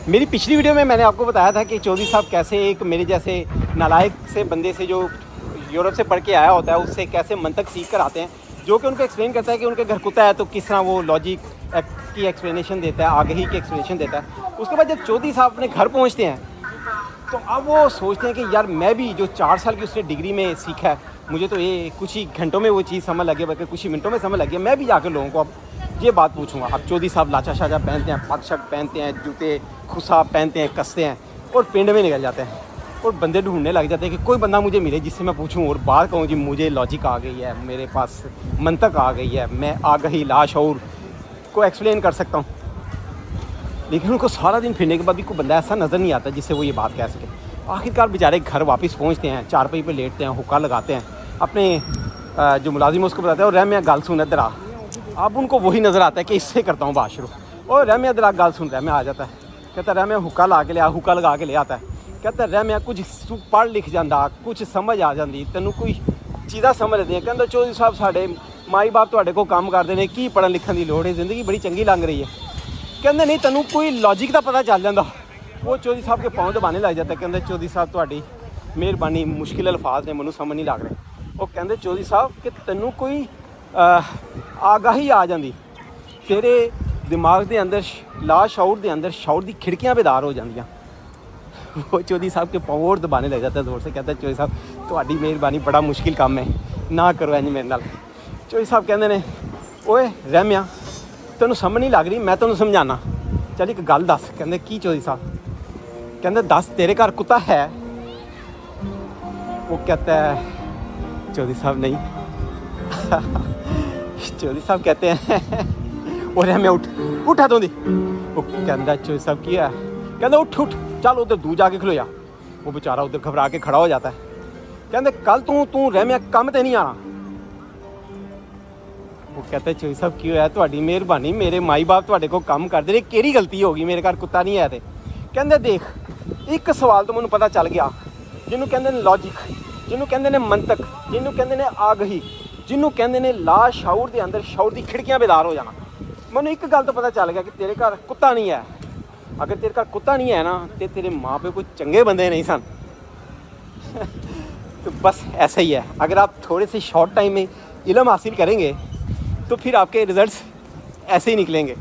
मेरी पिछली वीडियो में मैंने आपको बताया था कि चौधरी साहब कैसे एक मेरे जैसे नालायक से बंदे से जो यूरोप से पढ़ के आया होता है उससे कैसे मंतक सीख कर आते हैं, जो कि उनको एक्सप्लेन करता है कि उनके घर कुत्ता है तो किस तरह वो लॉजिक की एक्सप्लेनेशन देता है, आगही की एक्सप्लेनेशन देता है। उसके बाद जब चौधरी साहब अपने घर पहुँचते हैं तो अब वो सोचते हैं कि यार मैं भी जो 4 साल की उसने डिग्री में सीखा है, मुझे तो ये कुछ ही घंटों में वो चीज़ समझ लगे, बल्कि कुछ ही मिनटों में समझ लगी, मैं भी जाकर लोगों को अब ये बात पूछूंगा। अब चौधरी साहब लाचा शाचा पहनते हैं, पग शर्ट पहनते हैं, जूते खुसा पहनते हैं, कसते हैं और पिंड में निकल जाते हैं और बंदे ढूंढने लग जाते हैं कि कोई बंदा मुझे मिले जिससे मैं पूछूं और बात कहूँ जी मुझे लॉजिक आ गई है, मेरे पास मंतक आ गई है, मैं आगही लाशऊर को एक्सप्लेन कर सकता हूँ। लेकिन उनको सारा दिन फिरने के बाद भी कोई बंदा ऐसा नज़र नहीं आता जिससे वो ये बात कह सके। आखिरकार बेचारे घर वापस पहुँचते हैं, चारपाई पे लेटते हैं, हुक्का लगाते हैं, अपने जो मुलाजिम है उसको बताते हैं और रहमिया गाल सुन इधर आ। अब उनको वही नज़र आता है कि इससे करता हूँ बात शुरू। और रहमिया इधर आ गाल सुन, रहमिया आ जाता है, कहता है रहमिया हुक्का ला के ले आ, हुक्का लगा के ले आता है, कहता है रहमिया कुछ पढ़ लिख जाता, कुछ समझ आ जाती, तेनों कोई चीज़ां समझ लेती। कहता चौधरी साहब साढ़े माई बाप तुहाडे को काम करते हैं, की पढ़न लिखन की लोड़ है, जिंदगी बड़ी चंगी लंघ रही है। कहते नहीं तेनों कोई लॉजिक का पता चल जाता। वो चौधरी साहब के पाँव दबाने लग जाता है, कहते चौधरी साहब तुहाडी मेहरबानी, मुश्किल अल्फाज ने मैनू समझ नहीं लग रहे। वो कहते चौधरी साहब कि तेनों कोई आगाही आ जाती, तेरे दिमाग के अंदर लाशऊर के अंदर शऊर की खिड़कियाँ बेदार हो जांदियां। वो चौधरी साहब के पाँव और दबाने लग जाता है जोर से, कहता है चौधरी साहब तुहाडी मेहरबानी, बड़ा मुश्किल काम है, ना करो इंज मेरे नाल। चौधरी साहब कहते ने ओए रहमिया तेनों समझ नहीं लग रही, मैं तेनों समझाना, चल एक गल दस। कहते की चौधरी साहब? कहते दस तेरे घर कुत्ता है? वो कहता है चौधरी साहब नहीं। चौधरी साहब कहते हैं और रहमिया उठ उठ हाथों दी। वो कहता चौधरी साहब की है? कहते उठ उठ चल उधर दूर जाके खलोया। वो बेचारा उधर घबरा के खड़ा हो जाता है। कहते कल तू रहमिया काम ते नहीं आना। वो कहते चौधरी साहब की होया, तुहाडी मेहरबानी, मेरे माई बाप तुहाडे को काम करते ने, केड़ी गलती हो गई, मेरे घर कुत्ता नहीं है। कहते देख एक सवाल तो मैनूं पता चल गया, जिन्हों कहते हैं लॉजिक, जिन्हों कहते हैं मंतक, जिन्हों कहते हैं आगही, जिन्हों कहते हैं लाशऊर के अंदर शऊर की खिड़कियाँ बेदार हो जाना। मैनूं एक गल तो पता चल गया कि तेरे घर कुत्ता नहीं है। अगर तेरे घर कुत्ता नहीं है ना तो तेरे माँ पे कोई चंगे बंदे नहीं सन। तो बस ऐसा ही है, अगर आप थोड़े से शॉर्ट टाइम में इल्म हासिल करेंगे तो फिर आपके रिजल्ट्स ऐसे ही निकलेंगे।